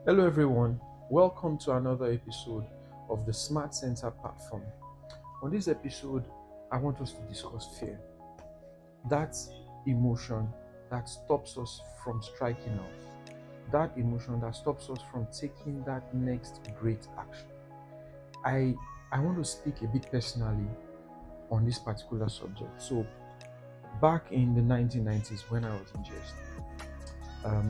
Hello, everyone. Welcome to another episode of the SmartSenta platform. On this episode, I want us to discuss fear. That emotion that stops us from striking out. That emotion that stops us from taking that next great action. I I want to speak a bit personally on this particular subject. So, back in the 1990s when I was in JST,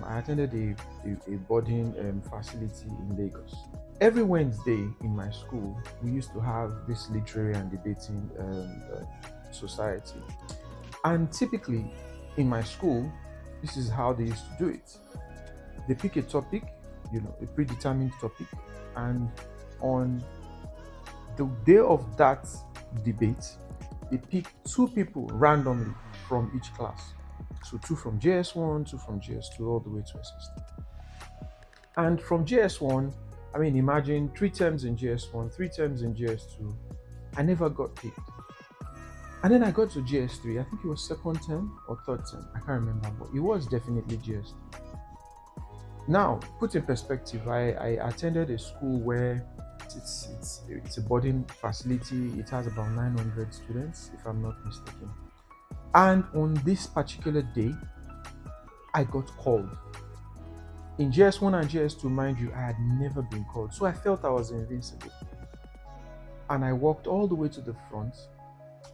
I attended a boarding facility in Lagos. Every Wednesday in my school, we used to have this literary and debating society. And typically in my school, this is how they used to do it. They pick a topic, a predetermined topic, and on the day of that debate, they pick two people randomly from each class. So two from JS1, two from JS2, all the way to SS3. And from JS1, I mean, imagine 3 terms in JS1, 3 terms in JS2. I never got picked. And then I got to JS3. I think it was second term or third term. I can't remember, but it was definitely JS3. Now, put in perspective, I attended a school where it's a boarding facility. It has about 900 students, if I'm not mistaken. And on this particular day, I got called. In JS1 and JS2, mind you, I had never been called. So I felt I was invincible. And I walked all the way to the front.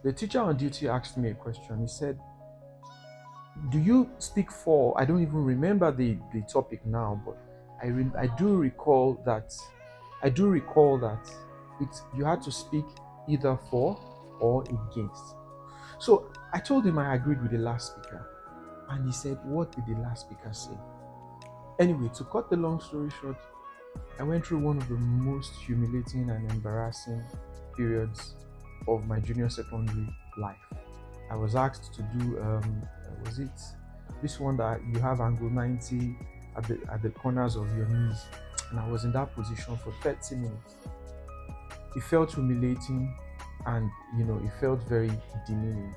The teacher on duty asked me a question. He said, "Do you speak for?" I don't even remember the topic now, but I do recall that you had to speak either for or against. So I told him I agreed with the last speaker. And he said, "What did the last speaker say?" Anyway, to cut the long story short, I went through one of the most humiliating and embarrassing periods of my junior secondary life. I was asked to do, was it this one that you have angle 90 at the corners of your knees? And I was in that position for 30 minutes. It felt humiliating and, it felt very demeaning.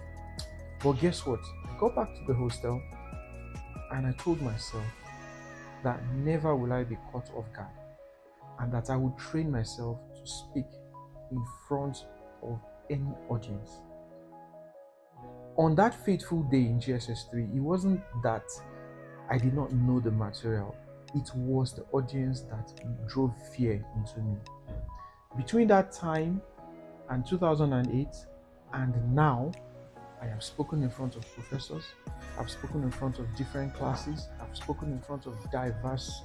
But guess what? I got back to the hostel and I told myself that never will I be caught off guard and that I would train myself to speak in front of any audience. On that fateful day in GSS3, it wasn't that I did not know the material, it was the audience that drove fear into me. Between that time and 2008 and now, I have spoken in front of professors, I've spoken in front of different classes, I've spoken in front of diverse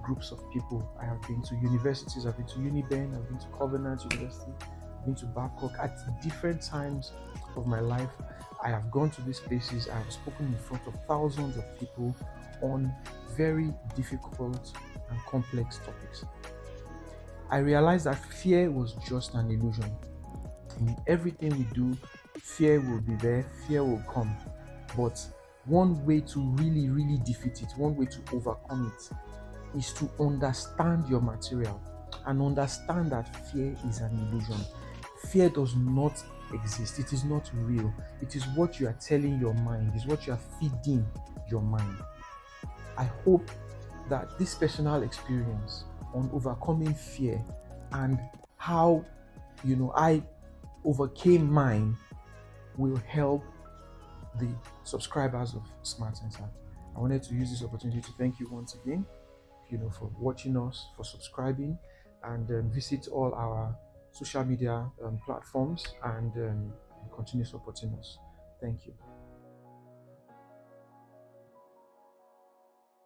groups of people. I have been to universities, I've been to Uniben, I've been to Covenant University, I've been to Babcock. At different times of my life, I have gone to these places, I have spoken in front of thousands of people on very difficult and complex topics. I realized that fear was just an illusion. In everything we do, fear will be there, fear will come. But one way to really, really defeat it, one way to overcome it, is to understand your material and understand that fear is an illusion. Fear does not exist, it is not real. It is what you are telling your mind, it is what you are feeding your mind. I hope that this personal experience on overcoming fear and how I overcame mine will help the subscribers of SmartSenta. I wanted to use this opportunity to thank you once again, for watching us, for subscribing, and visit all our social media platforms and continue supporting us. Thank you.